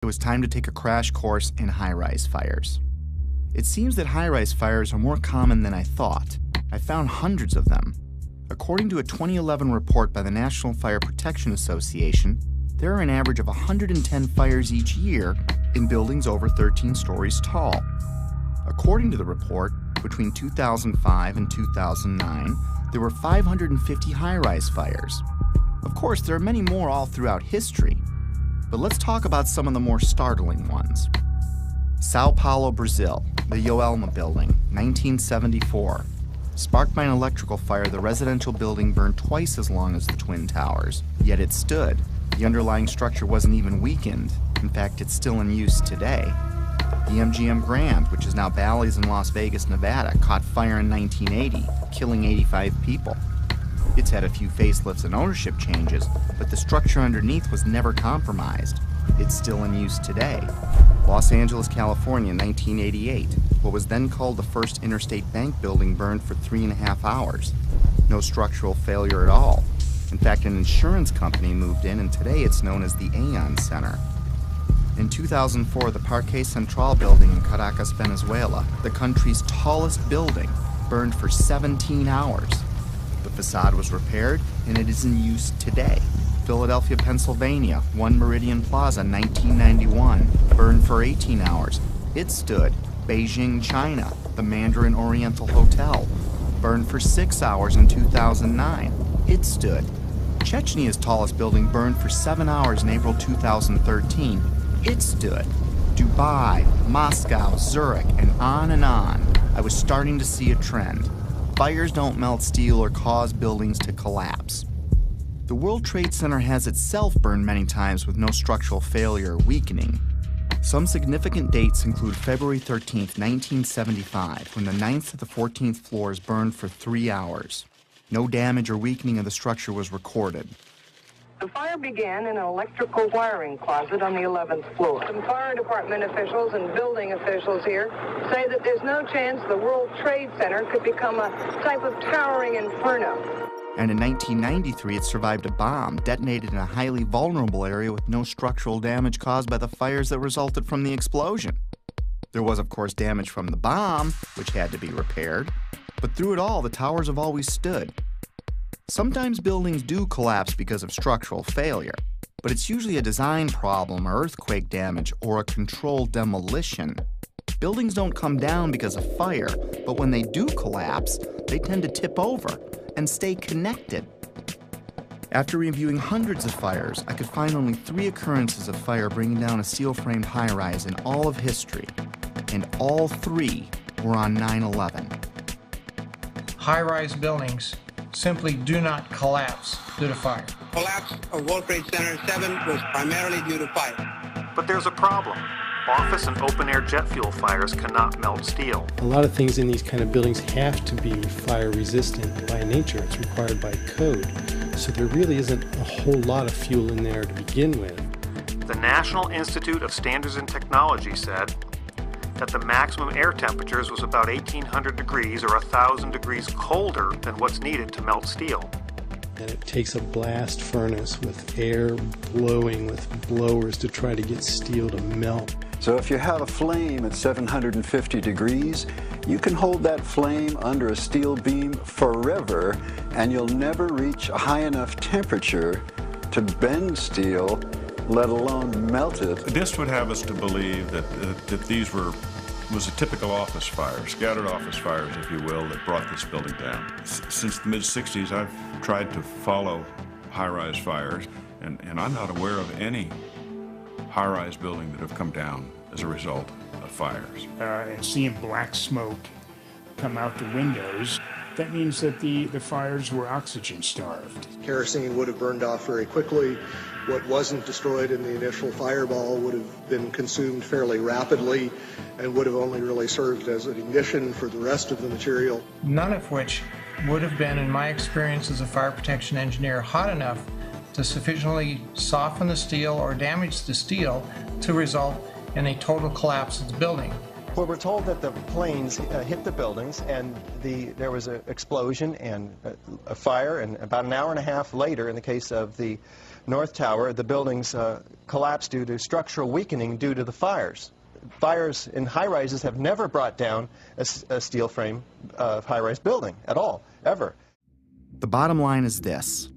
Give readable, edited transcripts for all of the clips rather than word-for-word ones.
It was time to take a crash course in high-rise fires. It seems that high-rise fires are more common than I thought. I found hundreds of them. According to a 2011 report by the National Fire Protection Association, there are an average of 110 fires each year in buildings over 13 stories tall. According to the report, between 2005 and 2009, there were 550 high-rise fires. Of course, there are many more all throughout history, but let's talk about some of the more startling ones. Sao Paulo, Brazil, the Joelma building, 1974. Sparked by an electrical fire, the residential building burned twice as long as the Twin Towers, yet it stood. The underlying structure wasn't even weakened. In fact, it's still in use today. The MGM Grand, which is now Bally's in Las Vegas, Nevada, caught fire in 1980, killing 85 people. It's had a few facelifts and ownership changes, but the structure underneath was never compromised. It's still in use today. Los Angeles, California, 1988. What was then called the First Interstate Bank building burned for 3.5 hours. No structural failure at all. In fact, an insurance company moved in, and today it's known as the Aon Center. In 2004, the Parque Central building in Caracas, Venezuela, the country's tallest building, burned for 17 hours. The facade was repaired, and it is in use today. Philadelphia, Pennsylvania, One Meridian Plaza, 1991, burned for 18 hours. It stood. Beijing, China, the Mandarin Oriental Hotel, burned for 6 hours in 2009. It stood. Chechny's tallest building burned for 7 hours in April 2013. It stood. Dubai, Moscow, Zurich, and on and on. I was starting to see a trend. Fires don't melt steel or cause buildings to collapse. The World Trade Center has itself burned many times with no structural failure or weakening. Some significant dates include February 13, 1975, when the 9th to the 14th floors burned for 3 hours. No damage or weakening of the structure was recorded. The fire began in an electrical wiring closet on the 11th floor. Some fire department officials and building officials here say that there's no chance the World Trade Center could become a type of towering inferno. And in 1993, it survived a bomb detonated in a highly vulnerable area with no structural damage caused by the fires that resulted from the explosion. There was, of course, damage from the bomb, which had to be repaired, but through it all, the towers have always stood. Sometimes buildings do collapse because of structural failure, but it's usually a design problem or earthquake damage or a controlled demolition. Buildings don't come down because of fire, but when they do collapse, they tend to tip over and stay connected. After reviewing hundreds of fires, I could find only 3 occurrences of fire bringing down a steel-framed high-rise in all of history, and all 3 were on 9/11. High-rise buildings simply do not collapse due to fire. Collapse of World Trade Center 7 was primarily due to fire. But there's a problem. Office and open-air jet fuel fires cannot melt steel. A lot of things in these kind of buildings have to be fire resistant by nature. It's required by code. So there really isn't a whole lot of fuel in there to begin with. The National Institute of Standards and Technology said that the maximum air temperatures was about 1,800 degrees or 1,000 degrees colder than what's needed to melt steel. And it takes a blast furnace with air blowing with blowers to try to get steel to melt. So if you have a flame at 750 degrees, you can hold that flame under a steel beam forever, and you'll never reach a high enough temperature to bend steel, let alone melt it. This would have us to believe that these was a typical office fire, scattered office fires, if you will, that brought this building down. Since the mid-60s, I've tried to follow high-rise fires, and I'm not aware of any high-rise building that have come down as a result of fires. And seeing black smoke come out the windows, that means that the fires were oxygen starved. Kerosene would have burned off very quickly. What wasn't destroyed in the initial fireball would have been consumed fairly rapidly and would have only really served as an ignition for the rest of the material. None of which would have been, in my experience as a fire protection engineer, hot enough to sufficiently soften the steel or damage the steel to result in a total collapse of the building. Well, we're told that the planes hit the buildings, and there was an explosion and a fire, and about an hour and a half later, in the case of the North Tower, the buildings collapsed due to structural weakening due to the fires. Fires in high-rises have never brought down a steel frame high-rise building at all, ever. The bottom line is this.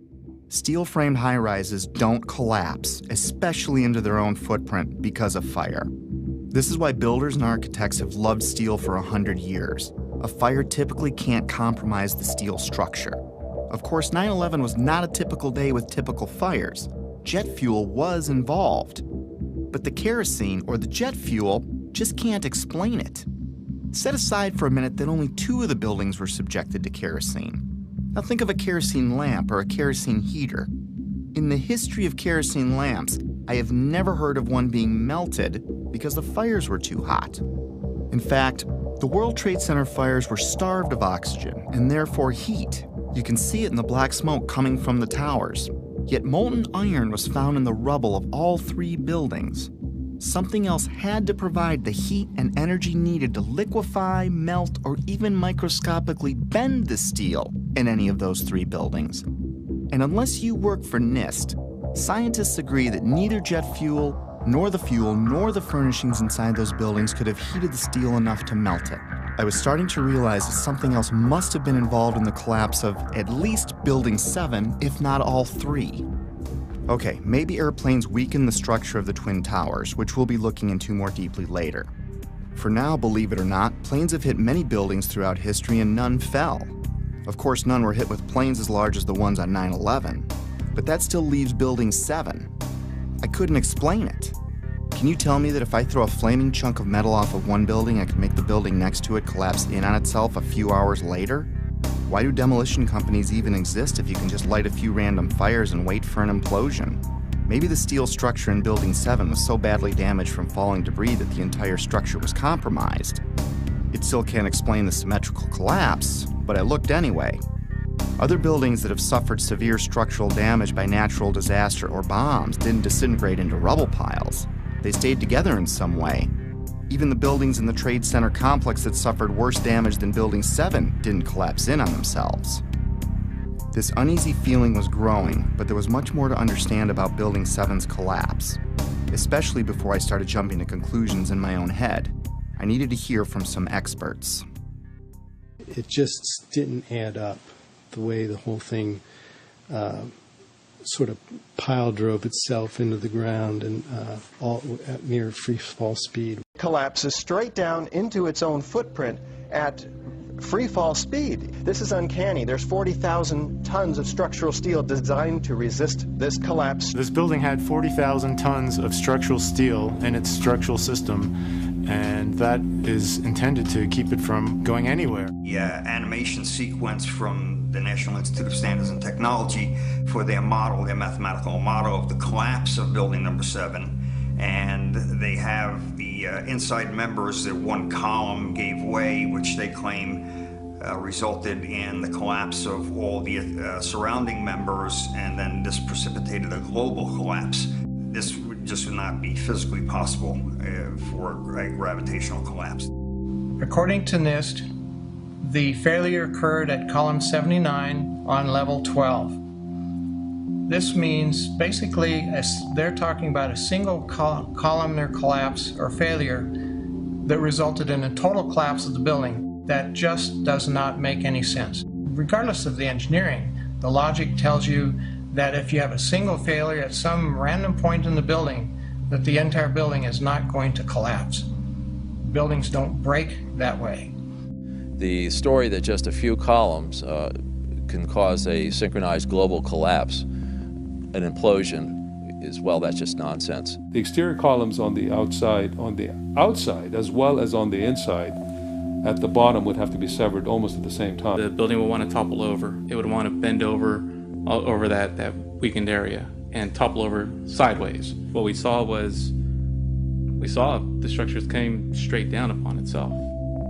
Steel-framed high-rises don't collapse, especially into their own footprint, because of fire. This is why builders and architects have loved steel for 100 years. A fire typically can't compromise the steel structure. Of course, 9/11 was not a typical day with typical fires. Jet fuel was involved. But the kerosene, or the jet fuel, just can't explain it. Set aside for a minute that only 2 of the buildings were subjected to kerosene. Now think of a kerosene lamp or a kerosene heater. In the history of kerosene lamps, I have never heard of one being melted because the fires were too hot. In fact, the World Trade Center fires were starved of oxygen and therefore heat. You can see it in the black smoke coming from the towers. Yet molten iron was found in the rubble of all 3 buildings. Something else had to provide the heat and energy needed to liquefy, melt, or even microscopically bend the steel in any of those 3 buildings. And unless you work for NIST, scientists agree that neither jet fuel, nor the furnishings inside those buildings could have heated the steel enough to melt it. I was starting to realize that something else must have been involved in the collapse of at least Building 7, if not all 3. Okay, maybe airplanes weakened the structure of the Twin Towers, which we'll be looking into more deeply later. For now, believe it or not, planes have hit many buildings throughout history and none fell. Of course, none were hit with planes as large as the ones on 9/11, but that still leaves Building 7. I couldn't explain it. Can you tell me that if I throw a flaming chunk of metal off of one building, I can make the building next to it collapse in on itself a few hours later? Why do demolition companies even exist if you can just light a few random fires and wait for an implosion? Maybe the steel structure in Building 7 was so badly damaged from falling debris that the entire structure was compromised. It still can't explain the symmetrical collapse, but I looked anyway. Other buildings that have suffered severe structural damage by natural disaster or bombs didn't disintegrate into rubble piles. They stayed together in some way. Even the buildings in the Trade Center complex that suffered worse damage than Building 7 didn't collapse in on themselves. This uneasy feeling was growing, but there was much more to understand about Building 7's collapse, especially before I started jumping to conclusions in my own head. I needed to hear from some experts. It just didn't add up, the way the whole thing sort of pile drove itself into the ground and all at near free fall speed. Collapses straight down into its own footprint at free fall speed. This is uncanny. There's 40,000 tons of structural steel designed to resist this collapse. This building had 40,000 tons of structural steel in its structural system, and that is intended to keep it from going anywhere. The animation sequence from the National Institute of Standards and Technology for their model, their mathematical model of the collapse of Building Number 7. And they have the inside members, that one column gave way, which they claim resulted in the collapse of all the surrounding members, and then this precipitated a global collapse. This would just not be physically possible for a gravitational collapse. According to NIST, the failure occurred at column 79 on level 12. This means basically they're talking about a single columnar collapse or failure that resulted in a total collapse of the building. That just does not make any sense. Regardless of the engineering, the logic tells you that if you have a single failure at some random point in the building, that the entire building is not going to collapse. Buildings don't break that way. The story that just a few columns can cause a synchronized global collapse, an implosion, is, well, that's just nonsense. The exterior columns on the outside as well as on the inside at the bottom would have to be severed almost at the same time. The building would want to topple over. It would want to bend over that weakened area and topple over sideways. What we saw the structures came straight down upon itself.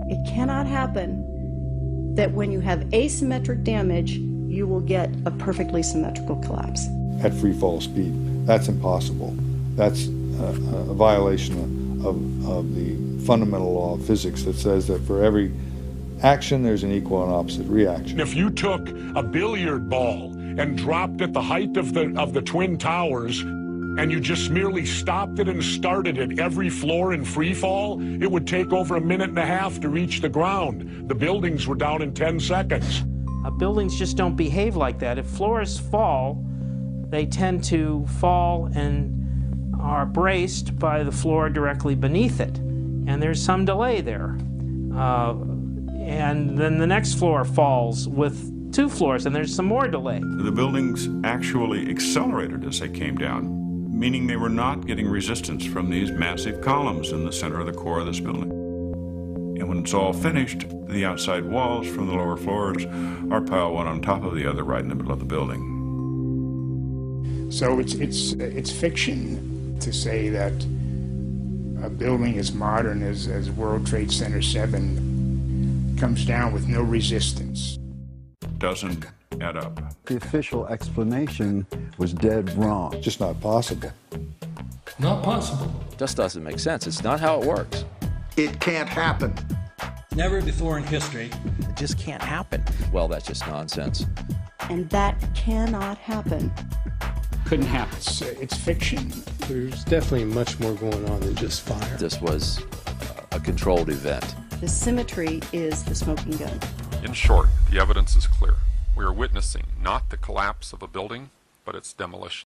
It cannot happen that when you have asymmetric damage, you will get a perfectly symmetrical collapse. At free fall speed, that's impossible. That's a violation of the fundamental law of physics that says that for every action, there's an equal and opposite reaction. If you took a billiard ball and dropped it the height of the Twin Towers, and you just merely stopped it and started at every floor in free fall, it would take over 1.5 minutes to reach the ground. The buildings were down in 10 seconds. Buildings just don't behave like that. If floors fall, they tend to fall and are braced by the floor directly beneath it. And there's some delay there. And then the next floor falls with 2 floors, and there's some more delay. The buildings actually accelerated as they came down, meaning they were not getting resistance from these massive columns in the center of the core of this building. And when it's all finished, the outside walls from the lower floors are piled one on top of the other right in the middle of the building. So it's fiction to say that a building as modern as World Trade Center 7 comes down with no resistance. Doesn't add up. The official explanation was dead wrong. Just not possible. Not possible. Just doesn't make sense. It's not how it works. It can't happen. Never before in history. It just can't happen. Well, that's just nonsense. And that cannot happen. Couldn't happen. It's fiction. There's definitely much more going on than just fire. This was a controlled event. The symmetry is the smoking gun. In short, the evidence is clear. We are witnessing not the collapse of a building, but its demolition.